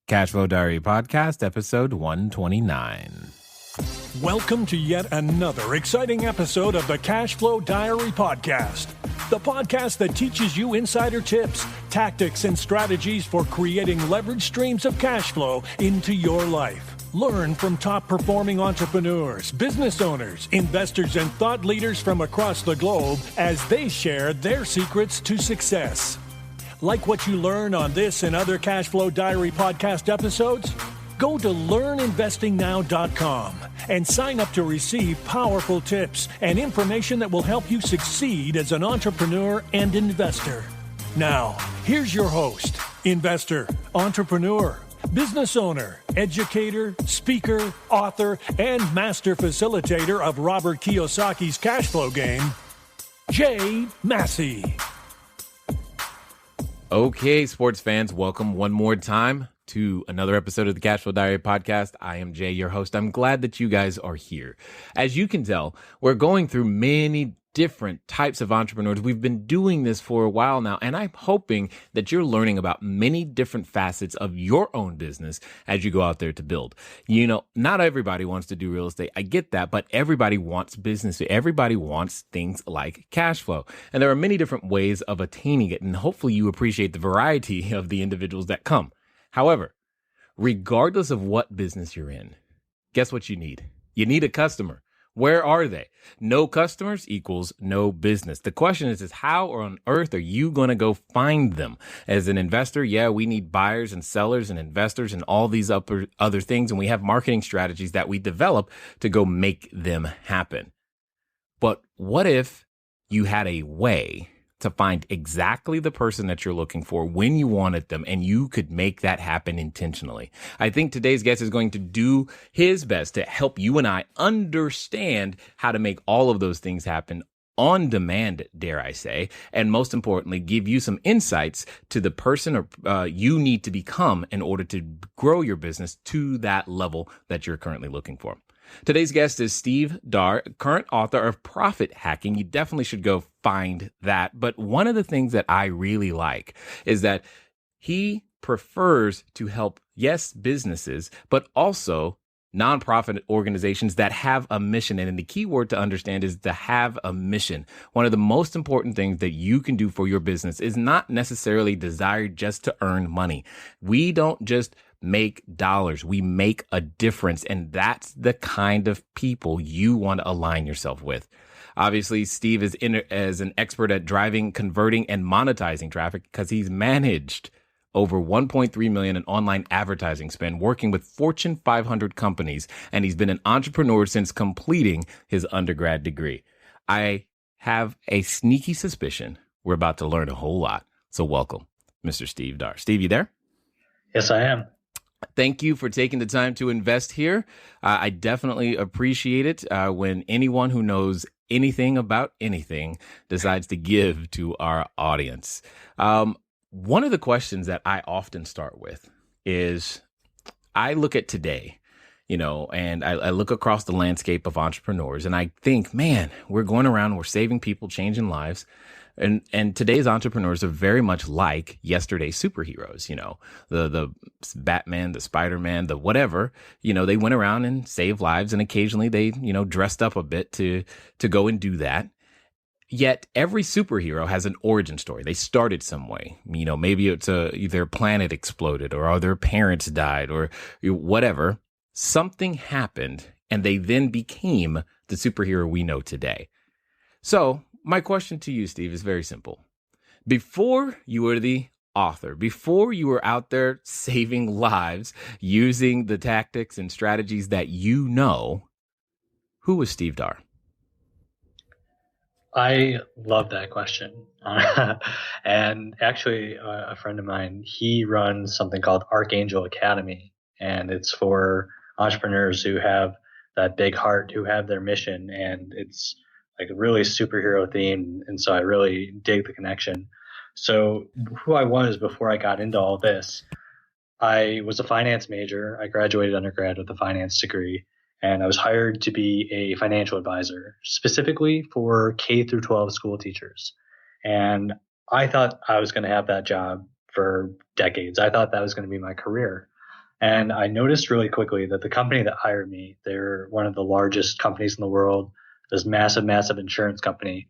Cashflow Diary Podcast, episode 129. Welcome to yet another exciting episode of the Cashflow Diary Podcast, the podcast that teaches you insider tips, tactics, and strategies for creating leverage streams of cash flow into your life. Learn from top-performing entrepreneurs, business owners, investors, and thought leaders from across the globe as they share their secrets to success. Like what you learn on this and other Cashflow Diary podcast episodes? Go to learninvestingnow.com and sign up to receive powerful tips and information that will help you succeed as an entrepreneur and investor. Now, here's your host, investor, entrepreneur, business owner, educator, speaker, author, and master facilitator of Robert Kiyosaki's cash flow game, Jay Massey. Okay, sports fans, welcome one more time to another episode of the Cashflow Diary Podcast. I am Jay, your host. I'm glad that you guys are here. As you can tell, we're going through many different types of entrepreneurs. We've been doing this for a while now, and I'm hoping that you're learning about many different facets of your own business as you go out there to build. You know, not everybody wants to do real estate. I get that, but everybody wants business. Everybody wants things like cash flow. And there are many different ways of attaining it, and hopefully you appreciate the variety of the individuals that come. However, regardless of what business you're in, guess what you need? You need a customer. Where are they? No customers equals no business. The question is how on earth are you going to go find them? As an investor, yeah, we need buyers and sellers and investors and all these other things. And we have marketing strategies that we develop to go make them happen. But what if you had a way to find exactly the person that you're looking for when you wanted them, and you could make that happen intentionally? I think today's guest is going to do his best to help you and I understand how to make all of those things happen on demand, dare I say, and most importantly, give you some insights to the person you need to become in order to grow your business to that level that you're currently looking for. Today's guest is Steve Daar, current author of Profit Hacking. You definitely should go find that. But one of the things that I really like is that he prefers to help, yes, businesses, but also nonprofit organizations that have a mission. And the key word to understand is to have a mission. One of the most important things that you can do for your business is not necessarily desired just to earn money. We don't just make dollars. We make a difference. And that's the kind of people you want to align yourself with. Obviously, Steve is as an expert at driving, converting, and monetizing traffic because he's managed over 1.3 million in online advertising spend, working with Fortune 500 companies. And he's been an entrepreneur since completing his undergrad degree. I have a sneaky suspicion we're about to learn a whole lot. So welcome, Mr. Steve Daar. Steve, you there? Yes, I am. Thank you for taking the time to invest here. I definitely appreciate it when anyone who knows anything about anything decides to give to our audience. One of the questions that I often start with is I look at today, and I look across the landscape of entrepreneurs and I think, man, we're going around, we're saving people, changing lives. And today's entrepreneurs are very much like yesterday's superheroes, the Batman, the Spider-Man, the whatever, they went around and saved lives. And occasionally they, dressed up a bit to go and do that. Yet every superhero has an origin story. They started some way, maybe it's their planet exploded or their parents died or whatever. Something happened and they then became the superhero we know today. So my question to you, Steve, is very simple. Before you were the author, before you were out there saving lives using the tactics and strategies that you know, who was Steve Daar? I love that question. And actually, a friend of mine, he runs something called Archangel Academy, and it's for entrepreneurs who have that big heart, who have their mission, and it's like really superhero themed. And so I really dig the connection. So who I was before I got into all this, I was a finance major. I graduated undergrad with a finance degree, and I was hired to be a financial advisor, specifically for K through 12 school teachers. And I thought I was going to have that job for decades. I thought that was going to be my career. And I noticed really quickly that the company that hired me, they're one of the largest companies in the world, this massive, massive insurance company.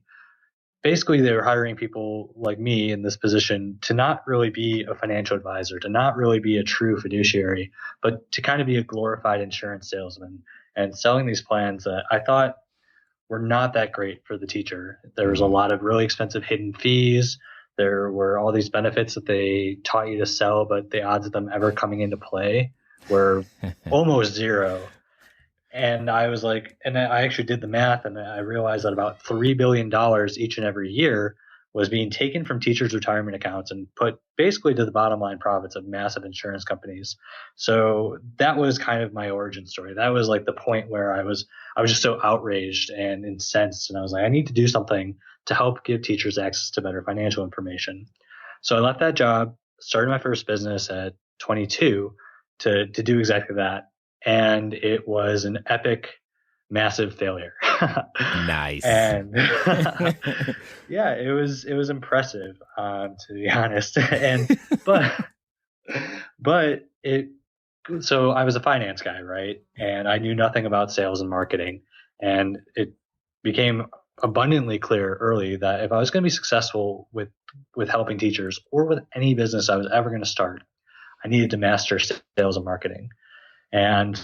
Basically, they were hiring people like me in this position to not really be a financial advisor, to not really be a true fiduciary, but to kind of be a glorified insurance salesman and selling these plans that I thought were not that great for the teacher. There was a lot of really expensive hidden fees. There were all these benefits that they taught you to sell, but the odds of them ever coming into play were almost zero. And I was like, and I actually did the math and I realized that about $3 billion each and every year was being taken from teachers' retirement accounts and put basically to the bottom line profits of massive insurance companies. So that was kind of my origin story. That was like the point where I was just so outraged and incensed. And I was like, I need to do something to help give teachers access to better financial information. So I left that job, started my first business at 22 to do exactly that. And it was an epic, massive failure. Nice. And yeah, it was impressive, to be honest. And but it so I was a finance guy, right? And I knew nothing about sales and marketing. And it became abundantly clear early that if I was going to be successful with helping teachers or with any business I was ever going to start, I needed to master sales and marketing. And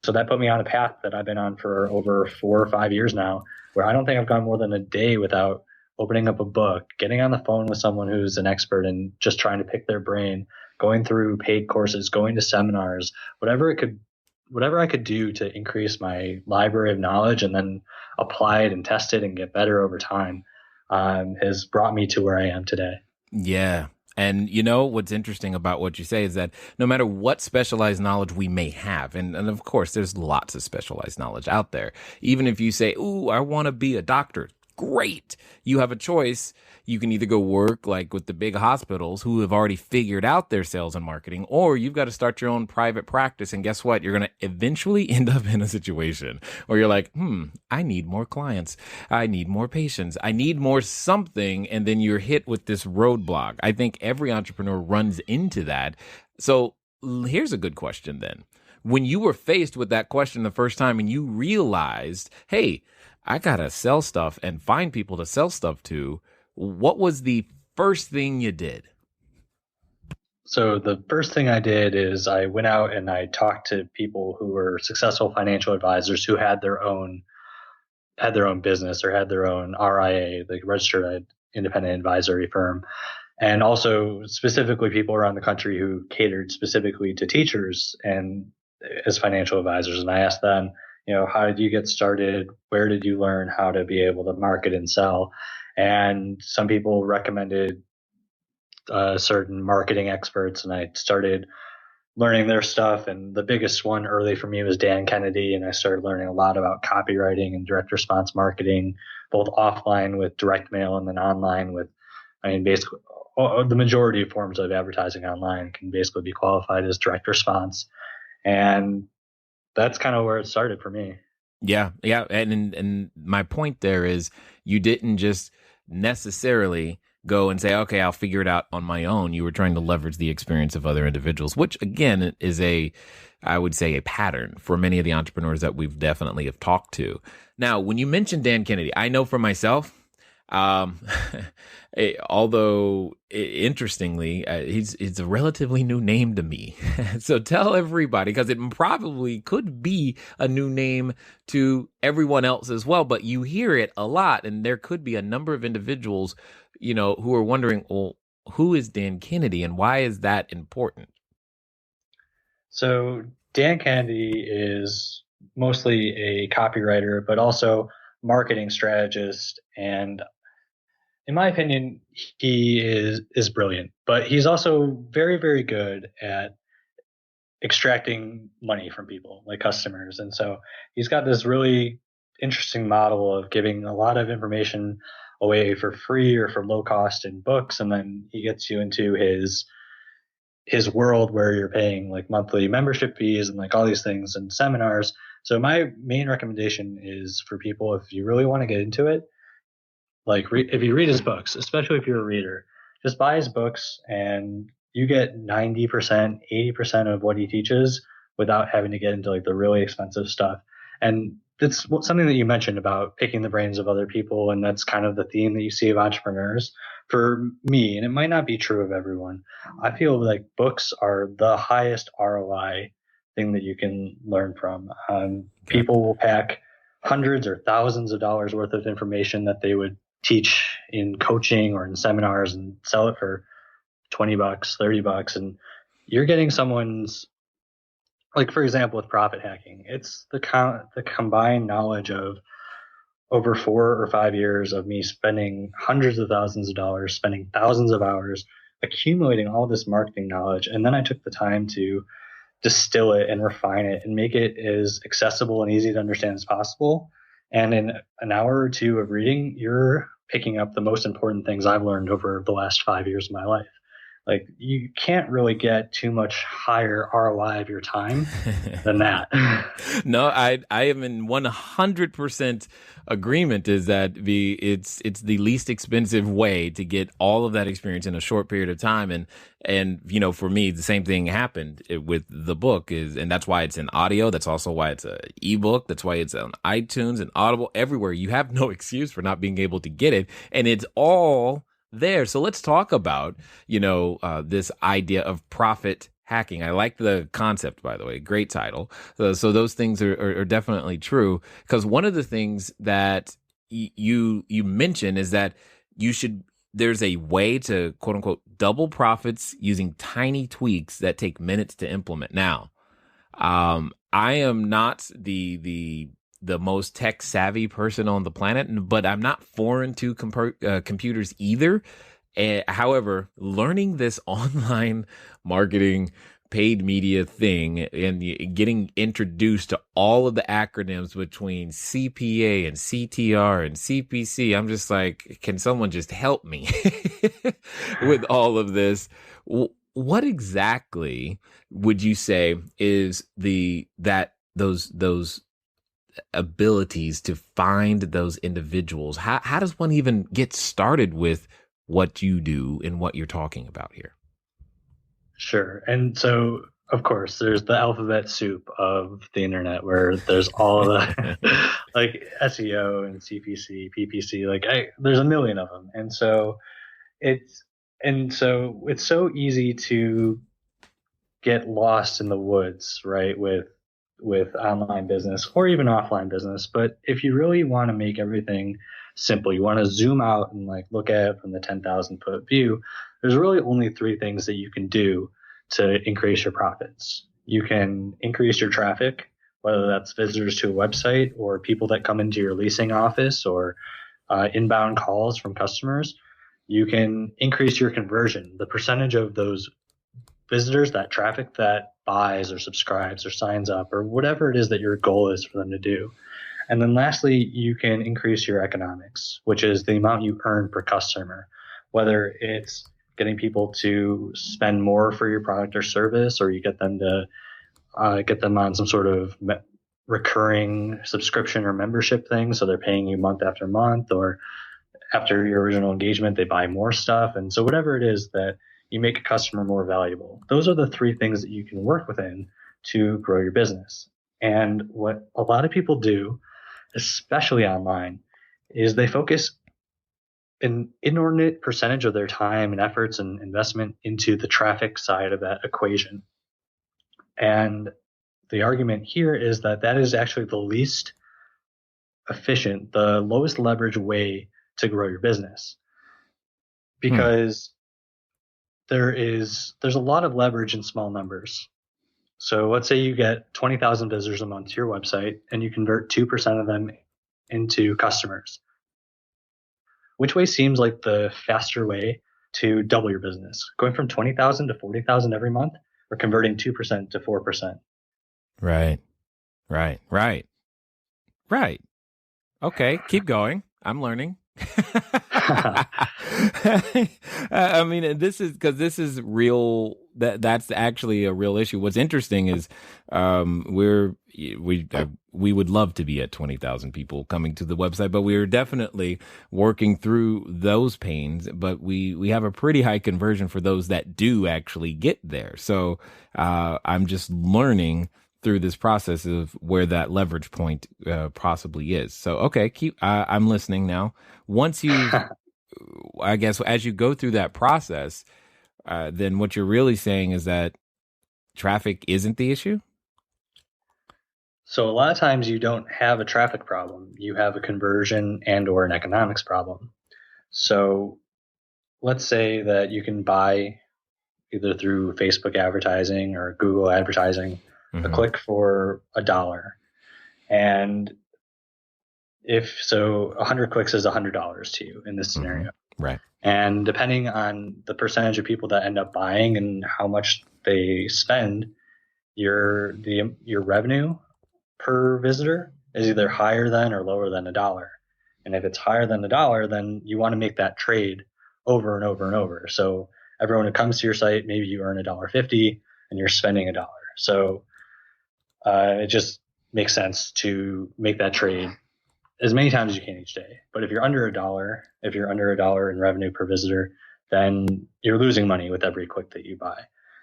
so that put me on a path that I've been on for over 4 or 5 years now, where I don't think I've gone more than a day without opening up a book, getting on the phone with someone who's an expert and just trying to pick their brain, going through paid courses, going to seminars, whatever I could do to increase my library of knowledge and then apply it and test it and get better over time, has brought me to where I am today. Yeah. And you know, what's interesting about what you say is that no matter what specialized knowledge we may have, and of course, there's lots of specialized knowledge out there. Even if you say, ooh, I want to be a doctor, great. You have a choice. You can either go work like with the big hospitals who have already figured out their sales and marketing, or you've got to start your own private practice. And guess what? You're going to eventually end up in a situation where you're like, I need more clients. I need more patients. I need more something. And then you're hit with this roadblock. I think every entrepreneur runs into that. So here's a good question then. When you were faced with that question the first time and you realized, hey, I got to sell stuff and find people to sell stuff to, what was the first thing you did? So the first thing I did is I went out and I talked to people who were successful financial advisors who had their own business or had their own RIA, the registered independent advisory firm, and also specifically people around the country who catered specifically to teachers and as financial advisors. And I asked them, how did you get started? Where did you learn how to be able to market and sell? And some people recommended certain marketing experts, and I started learning their stuff. And the biggest one early for me was Dan Kennedy, and I started learning a lot about copywriting and direct response marketing, both offline with direct mail and then online with, basically the majority of forms of advertising online can basically be qualified as direct response. And that's kind of where it started for me. Yeah. And my point there is you didn't just necessarily go and say, okay, I'll figure it out on my own. You were trying to leverage the experience of other individuals, which again is I would say a pattern for many of the entrepreneurs that we've definitely have talked to. Now, when you mentioned Dan Kennedy, I know for myself, although interestingly, it's a relatively new name to me. So tell everybody, because it probably could be a new name to everyone else as well, but you hear it a lot, and there could be a number of individuals, who are wondering, well, who is Dan Kennedy and why is that important? So Dan Kennedy is mostly a copywriter, but also marketing strategist. And in my opinion, he is brilliant, but he's also very, very good at extracting money from people like customers. And so he's got this really interesting model of giving a lot of information away for free or for low cost in books. And then he gets you into his world where you're paying like monthly membership fees and like all these things and seminars. So my main recommendation is for people, if you really want to get into it, like if you read his books, especially if you're a reader, just buy his books and you get 90%, 80% of what he teaches without having to get into like the really expensive stuff. And that's something that you mentioned about picking the brains of other people. And that's kind of the theme that you see of entrepreneurs for me. And it might not be true of everyone. I feel like books are the highest ROI thing that you can learn from. People will pack hundreds or thousands of dollars worth of information that they would teach in coaching or in seminars and sell it for $20, $30. And you're getting someone's, like, for example, with profit hacking, it's the combined knowledge of over 4 or 5 years of me spending hundreds of thousands of dollars, spending thousands of hours, accumulating all this marketing knowledge. And then I took the time to distill it and refine it and make it as accessible and easy to understand as possible. And in an hour or two of reading, you're picking up the most important things I've learned over the last 5 years of my life. Like, you can't really get too much higher ROI of your time than that. No, I am in 100% agreement. Is that it's the least expensive way to get all of that experience in a short period of time. And you know, for me, the same thing happened with the book and that's why it's in audio. That's also why it's an ebook. That's why it's on iTunes and Audible, everywhere. You have no excuse for not being able to get it, and it's all there. So let's talk about, this idea of profit hacking. I like the concept, by the way. Great title. So those things are definitely true, because one of the things that you mention is that there's a way to, quote unquote, double profits using tiny tweaks that take minutes to implement. Now, I am not the most tech savvy person on the planet, but I'm not foreign to computers either. However, learning this online marketing, paid media thing and getting introduced to all of the acronyms between CPA and CTR and CPC, I'm just like, can someone just help me with all of this? What exactly would you say is those abilities to find those individuals? How does one even get started with what you do and what you're talking about here? Sure. And so, of course, there's the alphabet soup of the internet where there's all the like SEO and CPC, PPC, there's a million of them. And so it's so easy to get lost in the woods, right? With online business or even offline business. But if you really want to make everything simple, you want to zoom out and look at it from the 10,000 foot view, there's really only 3 things that you can do to increase your profits. You can increase your traffic, whether that's visitors to a website or people that come into your leasing office or inbound calls from customers. You can increase your conversion, the percentage of those visitors, that traffic that buys or subscribes or signs up or whatever it is that your goal is for them to do. And then lastly, you can increase your economics, which is the amount you earn per customer, whether it's getting people to spend more for your product or service, or you get them to get them on some sort of recurring subscription or membership thing. So they're paying you month after month, or after your original engagement, they buy more stuff. And so whatever it is that you make a customer more valuable, those are the 3 things that you can work within to grow your business. And what a lot of people do, especially online, is they focus an inordinate percentage of their time and efforts and investment into the traffic side of that equation. And the argument here is that is actually the least efficient, the lowest leverage way to grow your business. Because there's a lot of leverage in small numbers. So let's say you get 20,000 visitors a month to your website and you convert 2% of them into customers. Which way seems like the faster way to double your business? Going from 20,000 to 40,000 every month, or converting 2% to 4%? Right. Okay, keep going. I'm learning. I mean, this is real. That's actually a real issue. What's interesting is, we would love to be at 20,000 people coming to the website, but we're definitely working through those pains. But we have a pretty high conversion for those that do actually get there. So I'm just learning through this process of where that leverage point possibly is. So okay, I'm listening now. Once you, I guess, as you go through that process, then what you're really saying is that traffic isn't the issue? So a lot of times you don't have a traffic problem. You have a conversion and or an economics problem. So let's say that you can buy either through Facebook advertising or Google advertising a click for $1. And if so, 100 clicks is $100 to you in this scenario. Right. And depending on the percentage of people that end up buying and how much they spend, your revenue per visitor is either higher than or lower than $1. And if it's higher than $1, then you want to make that trade over and over and over. So everyone who comes to your site, maybe you earn $1.50 and you're spending $1. So it just makes sense to make that trade as many times as you can each day. But if you're under $1, if you're under $1 in revenue per visitor, then you're losing money with every click that you buy.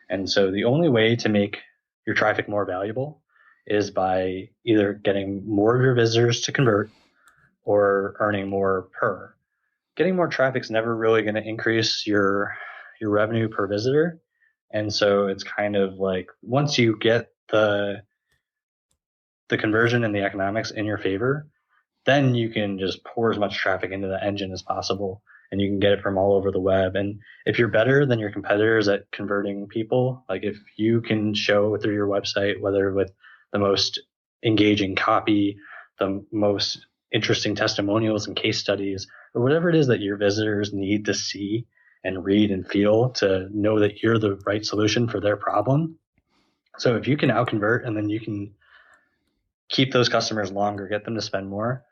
And so the only way to make your traffic more valuable is by either getting more of your visitors to convert or earning more per. Getting more traffic is never really going to increase your revenue per visitor. And so it's kind of like once you get the conversion and the economics in your favor, then you can just pour as much traffic into the engine as possible, and you can get it from all over the web. And if you're better than your competitors at converting people, like if you can show through your website, whether with the most engaging copy, the most interesting testimonials and case studies, or whatever it is that your visitors need to see and read and feel to know that you're the right solution for their problem. So if you can out-convert and then you can keep those customers longer, get them to spend more,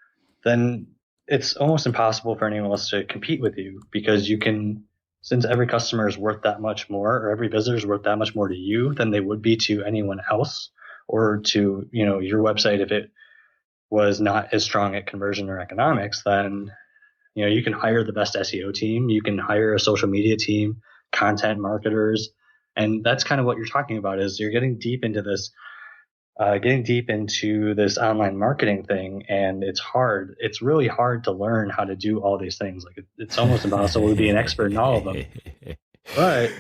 then it's almost impossible for anyone else to compete with you, because you can, since every customer is worth that much more, or every visitor is worth that much more to you than they would be to anyone else, or to, your website. If it was not as strong at conversion or economics, then, you can hire the best SEO team, you can hire a social media team, content marketers. And that's kind of what you're talking about, is you're getting deep into this online marketing thing. And it's hard. It's really hard to learn how to do all these things. Like it's almost impossible to be an expert in all of them. But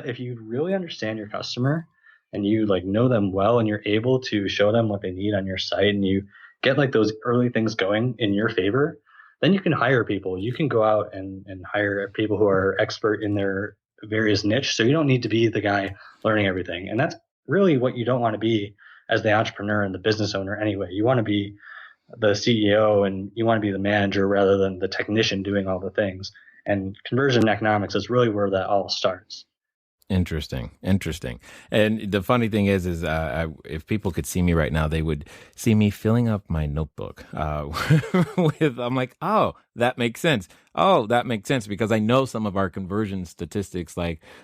if you really understand your customer and you know them well, and you're able to show them what they need on your site, and you get those early things going in your favor, then you can hire people. You can go out and hire people who are expert in their various niche. So you don't need to be the guy learning everything. And that's really what you don't want to be as the entrepreneur and the business owner anyway. You want to be the CEO and you want to be the manager rather than the technician doing all the things. And conversion economics is really where that all starts. Interesting. And the funny thing is if people could see me right now, they would see me filling up my notebook I'm like, oh, that makes sense. Oh, that makes sense, because I know some of our conversion statistics,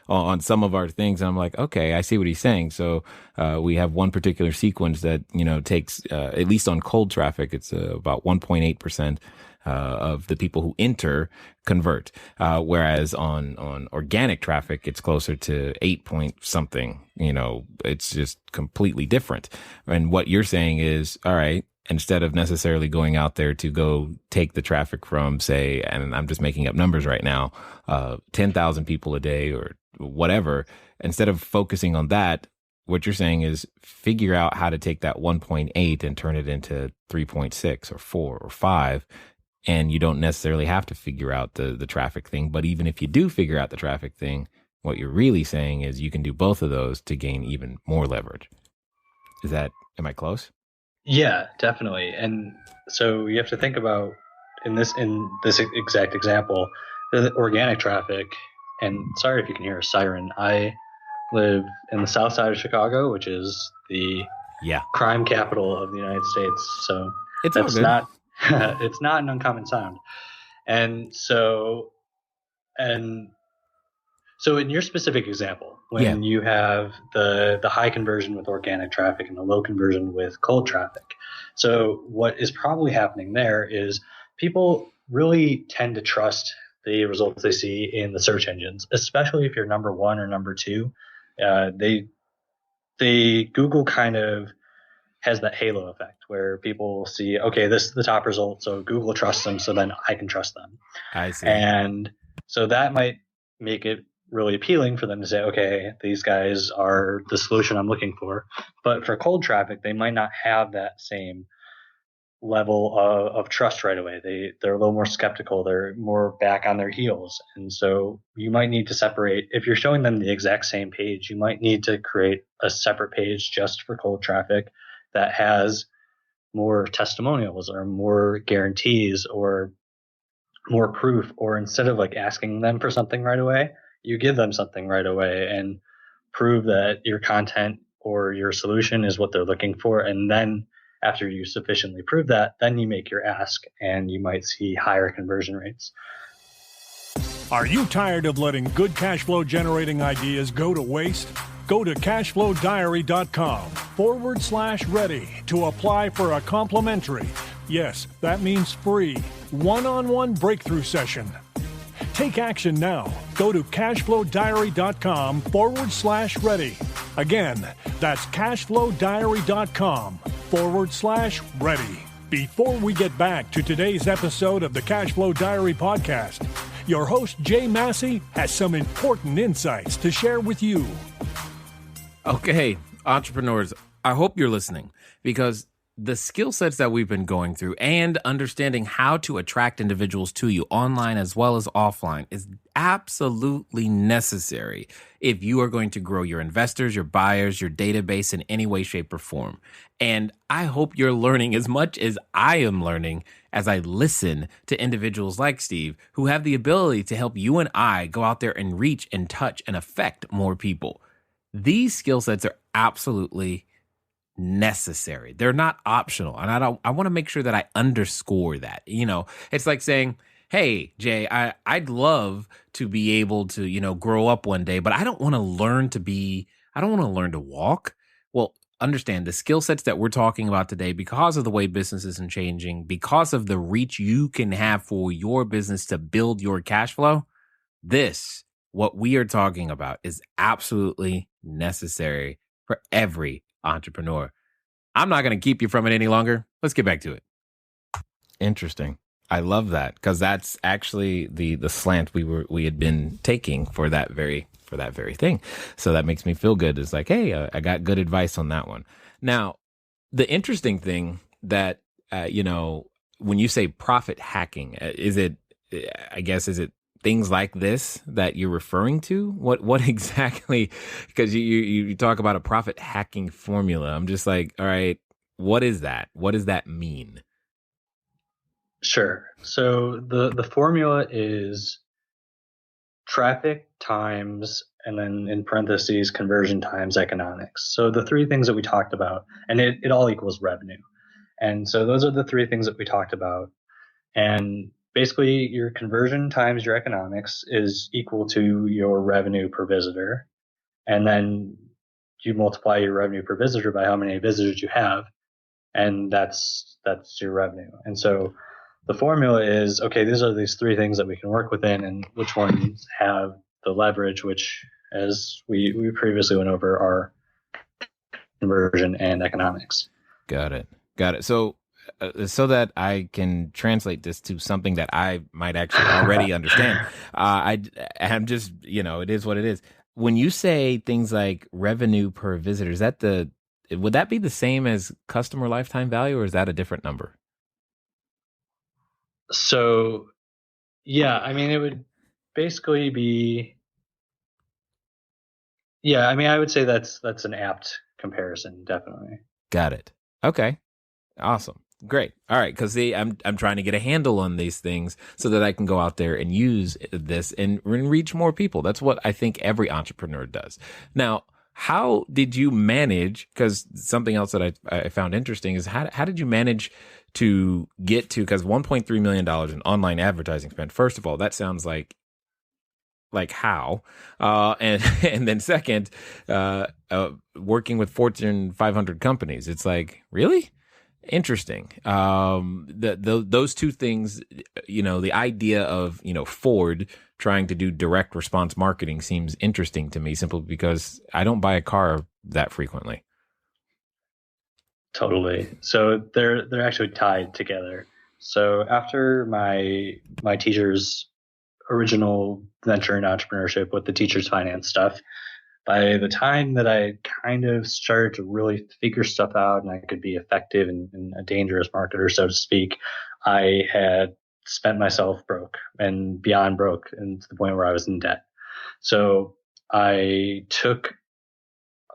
on some of our things. And I'm like, okay, I see what he's saying. So we have one particular sequence that, takes, at least on cold traffic, it's about 1.8%. Of the people who enter convert, whereas on organic traffic, it's closer to 8 point something. It's just completely different. And what you're saying is, all right, instead of necessarily going out there to go take the traffic from, say, and I'm just making up numbers right now, 10,000 people a day or whatever, instead of focusing on that, what you're saying is figure out how to take that 1.8 and turn it into 3.6 or 4 or 5. And you don't necessarily have to figure out the traffic thing. But even if you do figure out the traffic thing, what you're really saying is you can do both of those to gain even more leverage. Am I close? Yeah, definitely. And so you have to think about in this exact example, the organic traffic. And sorry if you can hear a siren. I live in the south side of Chicago, which is the crime capital of the United States. So it's not it's not an uncommon sound. And so in your specific example, when you have the high conversion with organic traffic and the low conversion with cold traffic, so what is probably happening there is people really tend to trust the results they see in the search engines, especially if you're number one or number two. Google kind of has that halo effect where people see, okay, this is the top result, so Google trusts them, so then I can trust them. I see. And so that might make it really appealing for them to say, okay, these guys are the solution I'm looking for. But for cold traffic, they might not have that same level of trust right away. They're a little more skeptical. They're more back on their heels. And so you might need to separate. If you're showing them the exact same page, you might need to create a separate page just for cold traffic that has more testimonials or more guarantees or more proof. Or instead of like asking them for something right away, you give them something right away and prove that your content or your solution is what they're looking for. And then after you sufficiently prove that, then you make your ask and you might see higher conversion rates. Are you tired of letting good cash flow generating ideas go to waste? Go to cashflowdiary.com/ready to apply for a complimentary, yes, that means free, one-on-one breakthrough session. Take action now. Go to cashflowdiary.com/ready. Again, that's cashflowdiary.com/ready. Before we get back to today's episode of the Cashflow Diary podcast, your host Jay Massey has some important insights to share with you. Okay, entrepreneurs, I hope you're listening, because the skill sets that we've been going through and understanding how to attract individuals to you online as well as offline is absolutely necessary if you are going to grow your investors, your buyers, your database in any way, shape, or form. And I hope you're learning as much as I am learning as I listen to individuals like Steve who have the ability to help you and I go out there and reach and touch and affect more people. These skill sets are absolutely necessary. They're not optional. And I want to make sure that I underscore that. You know, it's like saying, hey, Jay, I'd love to be able to, grow up one day, but I don't want to learn to walk. Well, understand the skill sets that we're talking about today, because of the way businesses are changing, because of the reach you can have for your business to build your cash flow. What we are talking about is absolutely necessary for every entrepreneur. I'm not going to keep you from it any longer. Let's get back to it. Interesting. I love that, because that's actually the slant we had been taking for that very thing. So that makes me feel good. It's like, hey, I got good advice on that one. Now, the interesting thing that when you say profit hacking, is it things like this that you're referring to? What exactly? Because you talk about a profit hacking formula. I'm just like, all right, what is that? What does that mean? Sure. So the formula is traffic times, and then in parentheses, conversion times economics. So the three things that we talked about, and it all equals revenue. And so those are the three things that we talked about. And basically, your conversion times your economics is equal to your revenue per visitor. And then you multiply your revenue per visitor by how many visitors you have. And that's your revenue. And so the formula is, okay, these are these three things that we can work within, and which ones have the leverage, which, as we previously went over, are conversion and economics. Got it. So that I can translate this to something that I might actually already understand, I'm just, it is what it is. When you say things like revenue per visitor, would that be the same as customer lifetime value, or is that a different number? So, yeah, I mean, it would basically be, I would say that's an apt comparison, definitely. Got it. Okay. Awesome. Great. All right. Because I'm trying to get a handle on these things so that I can go out there and use this and reach more people. That's what I think every entrepreneur does. Now, how did you manage? Because something else that I found interesting is how did you manage to get to, because $1.3 million in online advertising spend? First of all, that sounds like how, and and then second, working with Fortune 500 companies. It's like, really interesting. Those two things, the idea of, Ford trying to do direct response marketing seems interesting to me, simply because I don't buy a car that frequently. Totally. So they're actually tied together. So after my teacher's original venture in entrepreneurship with the teacher's finance stuff, by the time that I kind of started to really figure stuff out and I could be effective and a dangerous marketer, so to speak, I had spent myself broke and beyond broke, and to the point where I was in debt. So I took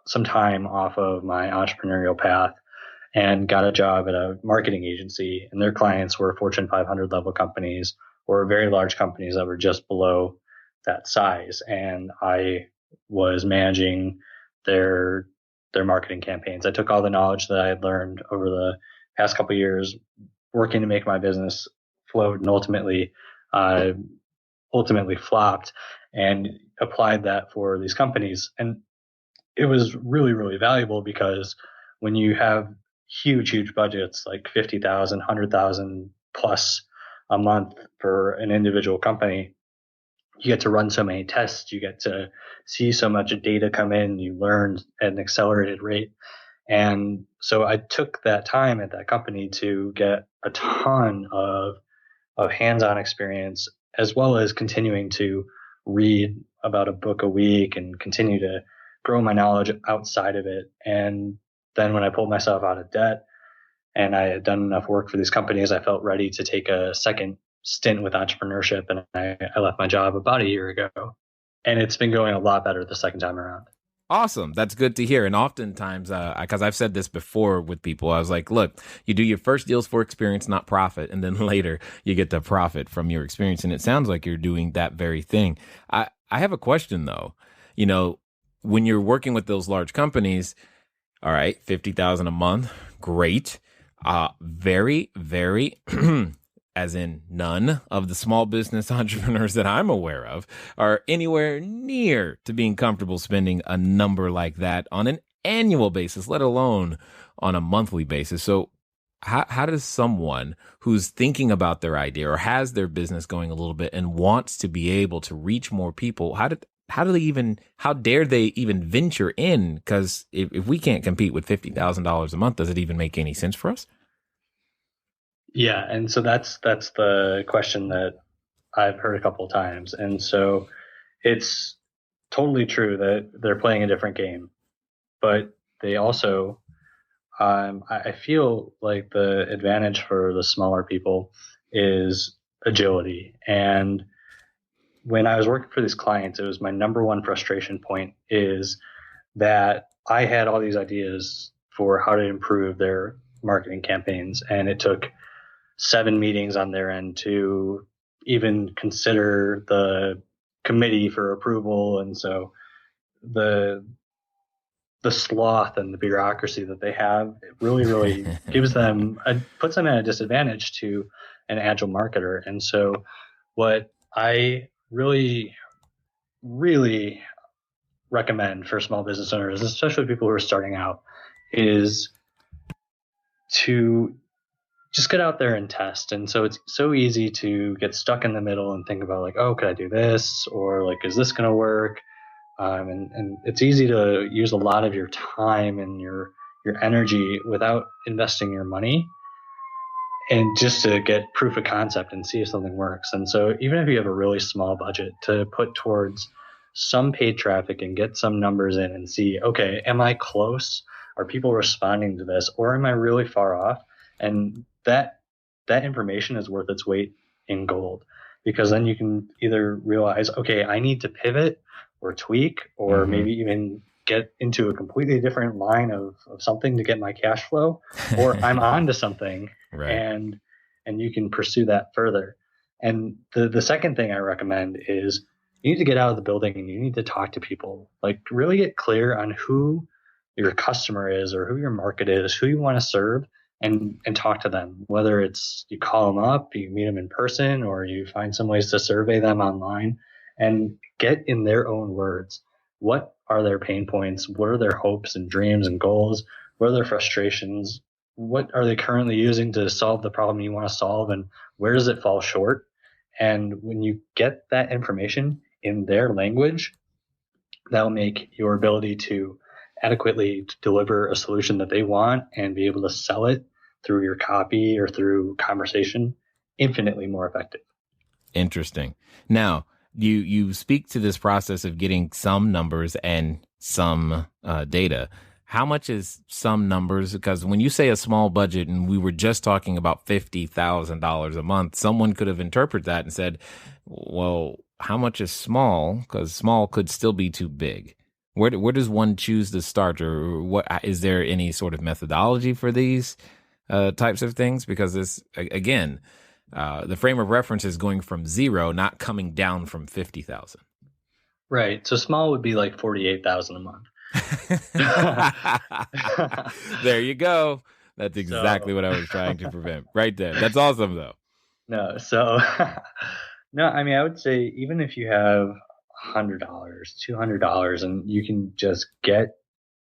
some time off of my entrepreneurial path and got a job at a marketing agency, and their clients were Fortune 500 level companies or very large companies that were just below that size. And I was managing their marketing campaigns. I took all the knowledge that I had learned over the past couple of years working to make my business float, and ultimately flopped, and applied that for these companies. And it was really, really valuable, because when you have huge budgets like 50,000, 100,000 plus a month for an individual company, you get to run so many tests, you get to see so much data come in, you learn at an accelerated rate. And so I took that time at that company to get a ton of hands-on experience, as well as continuing to read about a book a week and continue to grow my knowledge outside of it. And then when I pulled myself out of debt and I had done enough work for these companies, I felt ready to take a second stint with entrepreneurship. And I left my job about a year ago. And it's been going a lot better the second time around. Awesome. That's good to hear. And oftentimes, because I've said this before with people, I was like, look, you do your first deals for experience, not profit. And then later you get the profit from your experience. And it sounds like you're doing that very thing. I have a question, though. When you're working with those large companies, all right, 50,000 a month, great. Very, very as in none of the small business entrepreneurs that I'm aware of are anywhere near to being comfortable spending a number like that on an annual basis, let alone on a monthly basis. So how does someone who's thinking about their idea or has their business going a little bit and wants to be able to reach more people, how dare they even venture in? Because if we can't compete with $50,000 a month, does it even make any sense for us? Yeah, and so that's the question that I've heard a couple of times. And so it's totally true that they're playing a different game, but they also, I feel like the advantage for the smaller people is agility. And when I was working for these clients, it was my number one frustration point is that I had all these ideas for how to improve their marketing campaigns, and it took 7 meetings on their end to even consider the committee for approval. And so the sloth and the bureaucracy that they have, it really puts them at a disadvantage to an agile marketer. And so what I really recommend for small business owners, especially people who are starting out, is to just get out there and test. And so it's so easy to get stuck in the middle and think about like, oh, could I do this? Or like, is this going to work? And it's easy to use a lot of your time and your energy without investing your money, and just to get proof of concept and see if something works. And so even if you have a really small budget, to put towards some paid traffic and get some numbers in and see, okay, am I close? Are people responding to this? Or am I really far off? And that information is worth its weight in gold, because then you can either realize, okay, I need to pivot or tweak, or maybe even get into a completely different line of something to get my cash flow, or I'm onto something. Right. And you can pursue that further. And the second thing I recommend is you need to get out of the building and you need to talk to people. Like really get clear on who your customer is or who your market is, who you want to serve, and talk to them. Whether it's you call them up, you meet them in person, or you find some ways to survey them online and get in their own words. What are their pain points? What are their hopes and dreams and goals? What are their frustrations? What are they currently using to solve the problem you want to solve? And where does it fall short? And when you get that information in their language, that'll make your ability to adequately deliver a solution that they want and be able to sell it through your copy or through conversation infinitely more effective. Interesting. Now, you speak to this process of getting some numbers and some data. How much is some numbers? Because when you say a small budget, and we were just talking about $50,000 a month, someone could have interpreted that and said, well, how much is small? Because small could still be too big. Where does one choose to start, or what is there any sort of methodology for these types of things? Because this, again, the frame of reference is going from 0, not coming down from 50,000. Right. So small would be like 48,000 a month. There you go. That's exactly what I was trying to prevent right there. That's awesome though. No, so no, I mean, I would say even if you have $100, $200, and you can just get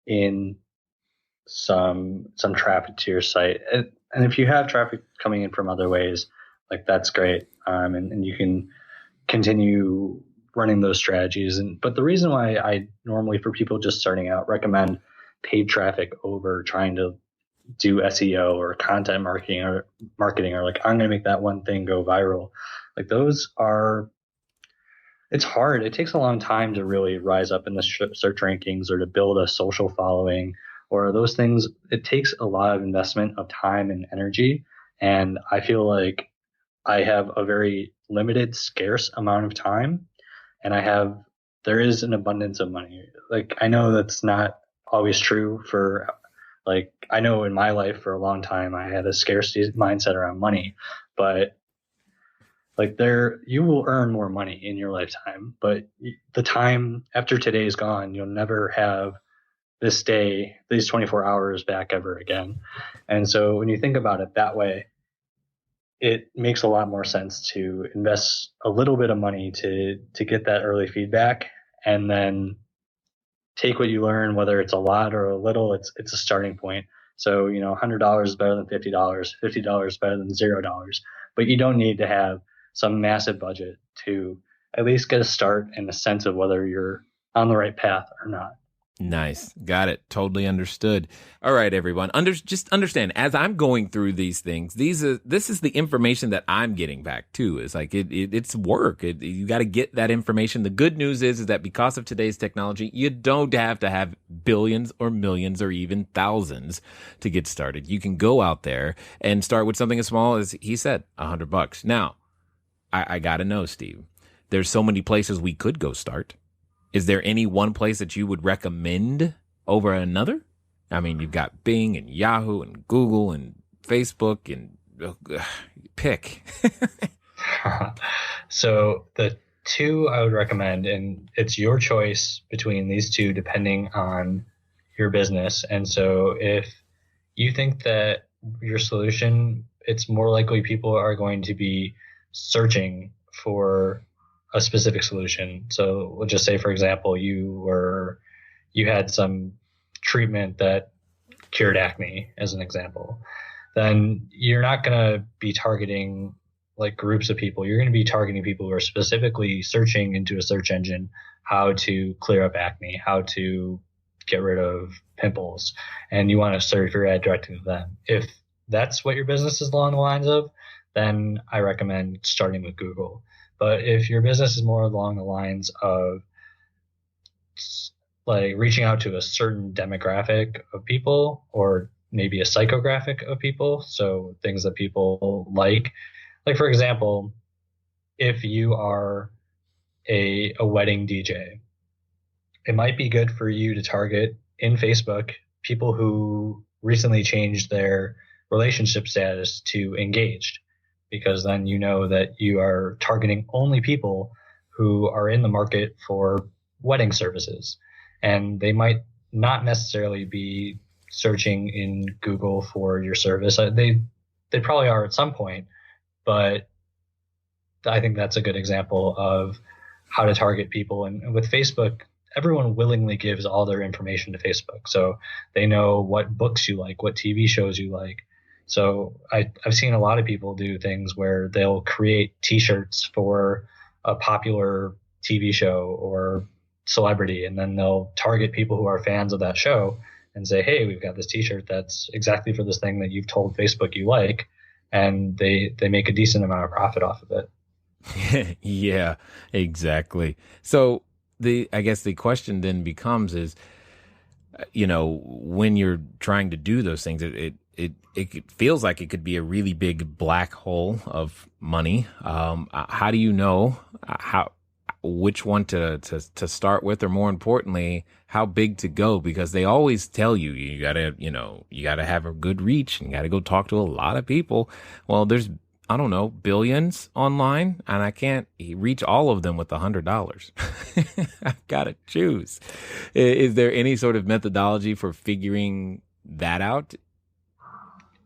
in some traffic to your site, and if you have traffic coming in from other ways, like that's great, and you can continue running those strategies. But the reason why I normally, for people just starting out, recommend paid traffic over trying to do SEO or content marketing or like, I'm going to make that one thing go viral. Like those are, it's hard. It takes a long time to really rise up in the search rankings or to build a social following or those things. It takes a lot of investment of time and energy. And I feel like I have a very limited, scarce amount of time. And there is an abundance of money. Like, I know that's not always true for, like, I know in my life for a long time, I had a scarcity mindset around money, but like you will earn more money in your lifetime, but the time after today is gone, you'll never have this day, these 24 hours back ever again. And so when you think about it that way, it makes a lot more sense to invest a little bit of money to get that early feedback, and then take what you learn, whether it's a lot or a little, it's a starting point. So, $100 is better than $50, $50 is better than $0, but you don't need to have some massive budget to at least get a start and a sense of whether you're on the right path or not. Nice. Got it. Totally understood. All right, everyone. Just understand, as I'm going through these things, this is the information that I'm getting back too. It's like it's work. You got to get that information. The good news is that because of today's technology, you don't have to have billions or millions or even thousands to get started. You can go out there and start with something as small as he said, $100. Now, I got to know, Steve, there's so many places we could go start. Is there any one place that you would recommend over another? I mean, you've got Bing and Yahoo and Google and Facebook and pick. So the two I would recommend, and it's your choice between these two depending on your business. And so if you think that your solution, it's more likely people are going to be searching for a specific solution. So we'll just say, for example, you had some treatment that cured acne as an example. Then you're not going to be targeting like groups of people. You're going to be targeting people who are specifically searching into a search engine how to clear up acne, how to get rid of pimples, and you want to serve your ad directly to them. If that's what your business is along the lines of, then I recommend starting with Google. But if your business is more along the lines of like reaching out to a certain demographic of people, or maybe a psychographic of people, so things that people like for example, if you are a wedding DJ, it might be good for you to target in Facebook people who recently changed their relationship status to engaged, because then you know that you are targeting only people who are in the market for wedding services, and they might not necessarily be searching in Google for your service. They probably are at some point, but I think that's a good example of how to target people. And with Facebook, everyone willingly gives all their information to Facebook. So they know what books you like, what TV shows you like. So I've seen a lot of people do things where they'll create T-shirts for a popular TV show or celebrity, and then they'll target people who are fans of that show and say, hey, we've got this T-shirt that's exactly for this thing that you've told Facebook you like. And they make a decent amount of profit off of it. Yeah, exactly. So I guess the question then becomes is, when you're trying to do those things, it feels like it could be a really big black hole of money. How do you know which one to start with, or more importantly, how big to go? Because they always tell you gotta have a good reach and you gotta go talk to a lot of people. Well, there's, I don't know, billions online, and I can't reach all of them with $100. I've got to choose. Is there any sort of methodology for figuring that out?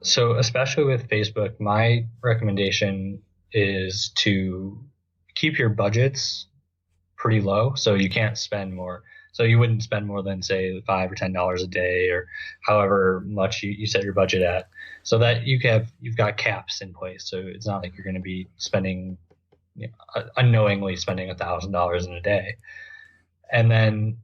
So especially with Facebook, my recommendation is to keep your budgets pretty low, so you can't spend more. So you wouldn't spend more than, say, $5 or $10 a day, or however much you set your budget at, so that you've got caps in place. So it's not like you're going to be spending, unknowingly spending $1,000 in a day. And then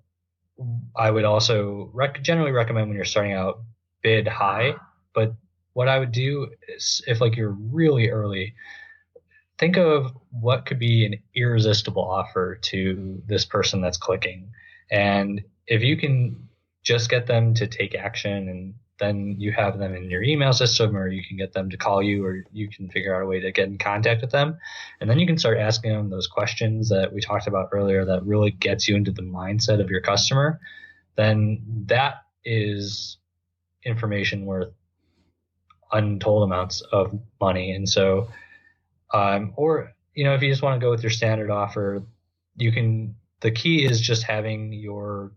I would also generally recommend, when you're starting out, bid high. But what I would do is, if like you're really early, think of what could be an irresistible offer to this person that's clicking. And if you can just get them to take action, and then you have them in your email system, or you can get them to call you, or you can figure out a way to get in contact with them. And then you can start asking them those questions that we talked about earlier that really gets you into the mindset of your customer. Then that is information worth untold amounts of money. And so, or, if you just want to go with your standard offer, the key is just knowing your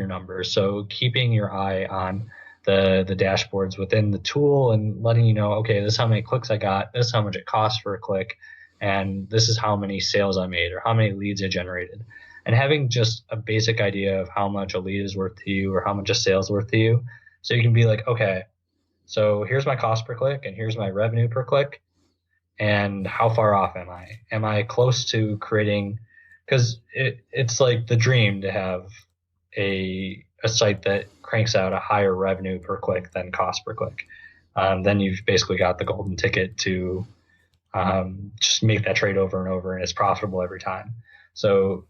numbers. So keeping your eye on the dashboards within the tool, and letting you know, okay, this is how many clicks I got, this is how much it costs for a click, and this is how many sales I made, or how many leads I generated. And having just a basic idea of how much a lead is worth to you, or how much a sale is worth to you. So you can be like, okay, so here's my cost per click, and here's my revenue per click. And how far off am I? Am I close to creating? Because it's like the dream to have a site that cranks out a higher revenue per click than cost per click. Then you've basically got the golden ticket to just make that trade over and over, and it's profitable every time. So,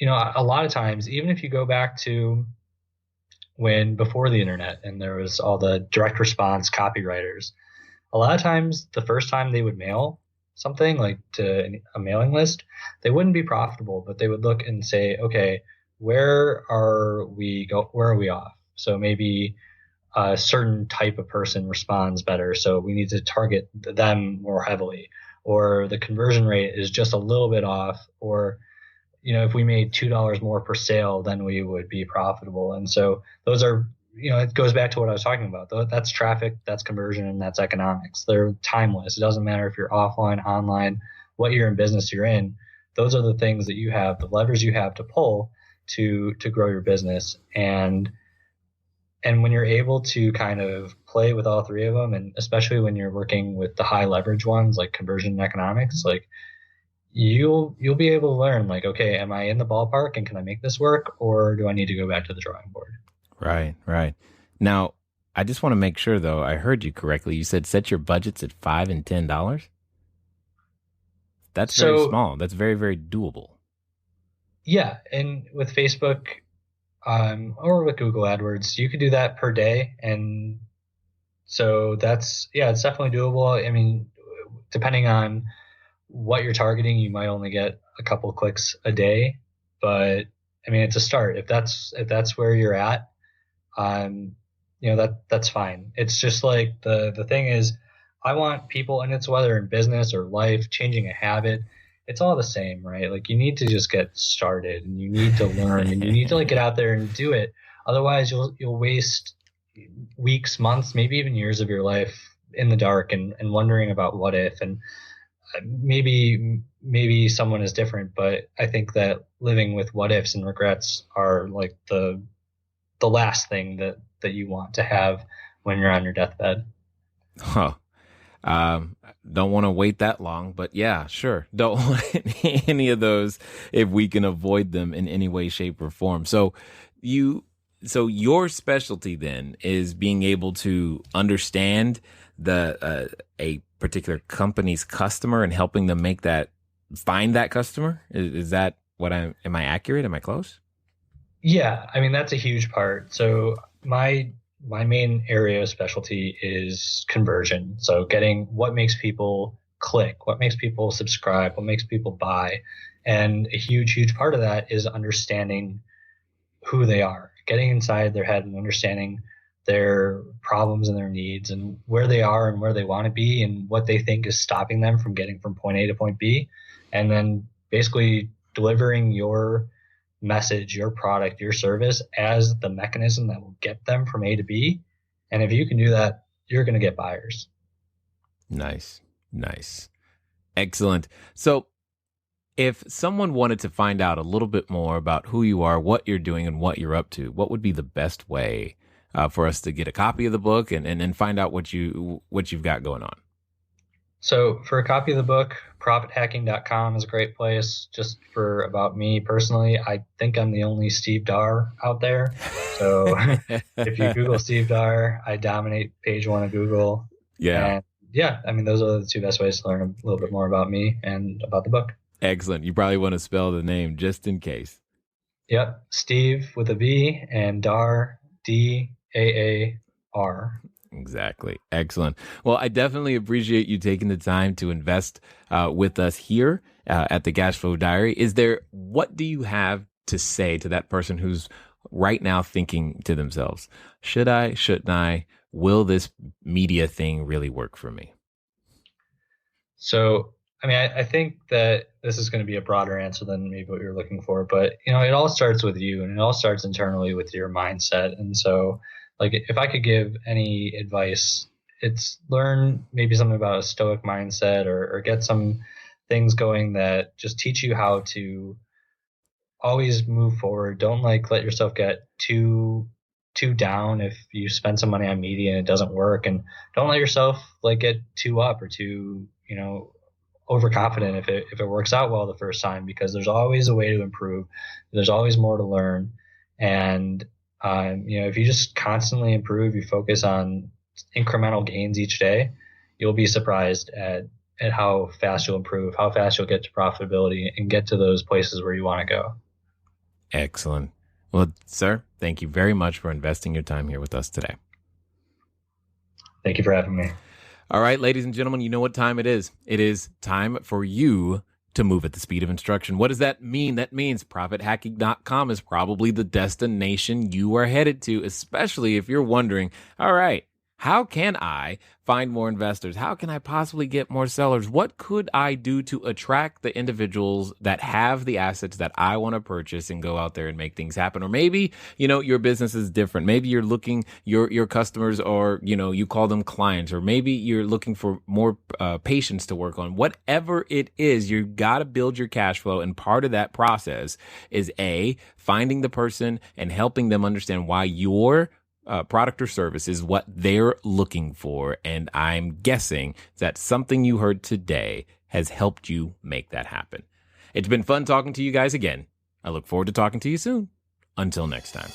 a lot of times, even if you go back to before the internet and there was all the direct response copywriters, a lot of times the first time they would mail something like to a mailing list, they wouldn't be profitable, but they would look and say, okay, where are we off? So maybe a certain type of person responds better, so we need to target them more heavily, or the conversion rate is just a little bit off, or if we made $2 more per sale, then we would be profitable. And so those are, it goes back to what I was talking about. That's traffic, that's conversion, and that's economics. They're timeless. It doesn't matter if you're offline, online, what year in business you're in. Those are the things that you have, the levers you have to pull to grow your business. And when you're able to kind of play with all three of them, and especially when you're working with the high leverage ones like conversion and economics, like you'll be able to learn, like, okay, am I in the ballpark and can I make this work, or do I need to go back to the drawing board? Right. Now, I just want to make sure, though, I heard you correctly. You said set your budgets at $5 and $10. That's very small. That's very, very doable. Yeah, and with Facebook, or with Google AdWords, you could do that per day, and so it's definitely doable. I mean, depending on what you're targeting, you might only get a couple clicks a day, but I mean, it's a start. If that's where you're at, that's fine. It's just like the thing is, I want people, and it's whether in business or life, changing a habit. it's all the same, right? Like you need to just get started and you need to learn and you need to like get out there and do it. Otherwise you'll waste weeks, months, maybe even years of your life in the dark and wondering about what if. And maybe someone is different, but I think that living with what ifs and regrets are like the last thing that you want to have when you're on your deathbed. Huh. Don't want to wait that long, but yeah, sure. Don't want any of those if we can avoid them in any way, shape, or form. So your specialty then is being able to understand a particular company's customer and helping them find that customer. Is that am I accurate? Am I close? Yeah, I mean, that's a huge part. So my main area of specialty is conversion. So getting what makes people click, what makes people subscribe, what makes people buy. And a huge part of that is understanding who they are, getting inside their head and understanding their problems and their needs and where they are and where they want to be and what they think is stopping them from getting from point A to point B. And then basically delivering your message, your product, your service as the mechanism that will get them from A to B. And if you can do that, you're going to get buyers. Nice. Excellent. So if someone wanted to find out a little bit more about who you are, what you're doing, and what you're up to, what would be the best way for us to get a copy of the book and find out what you've got going on? So for a copy of the book, profithacking.com is a great place. Just for about me personally, I think I'm the only Steve Daar out there. So if you Google Steve Daar, I dominate page 1 of Google. Yeah. And yeah, I mean, those are the two best ways to learn a little bit more about me and about the book. Excellent. You probably want to spell the name just in case. Yep. Steve with a V and Daar, D-A-A-R. Exactly. Excellent. Well, I definitely appreciate you taking the time to invest with us here at the Cashflow Diary. What do you have to say to that person who's right now thinking to themselves, should I, shouldn't I, will this media thing really work for me? So, I mean, I think that this is going to be a broader answer than maybe what you're looking for, but it all starts with you and it all starts internally with your mindset. And so, like, if I could give any advice, it's learn maybe something about a stoic mindset or get some things going that just teach you how to always move forward. Don't let yourself get too down if you spend some money on media and it doesn't work, and don't let yourself get too up or too overconfident if it works out well the first time, because there's always a way to improve. There's always more to learn. And if you just constantly improve, you focus on incremental gains each day, you'll be surprised at how fast you'll improve, how fast you'll get to profitability and get to those places where you want to go. Excellent. Well, sir, thank you very much for investing your time here with us today. Thank you for having me. All right, ladies and gentlemen, you know what time it is. It is time for you to move at the speed of instruction. What does that mean? That means profithacking.com is probably the destination you are headed to, especially if you're wondering, all right, how can I find more investors? How can I possibly get more sellers? What could I do to attract the individuals that have the assets that I want to purchase and go out there and make things happen? Or maybe, your business is different. Maybe you're looking, your customers are, you call them clients, or maybe you're looking for more patients to work on. Whatever it is, you got to build your cash flow. And part of that process is finding the person and helping them understand why your product or service is what they're looking for. And I'm guessing that something you heard today has helped you make that happen. It's been fun talking to you guys again. I look forward to talking to you soon. Until next time.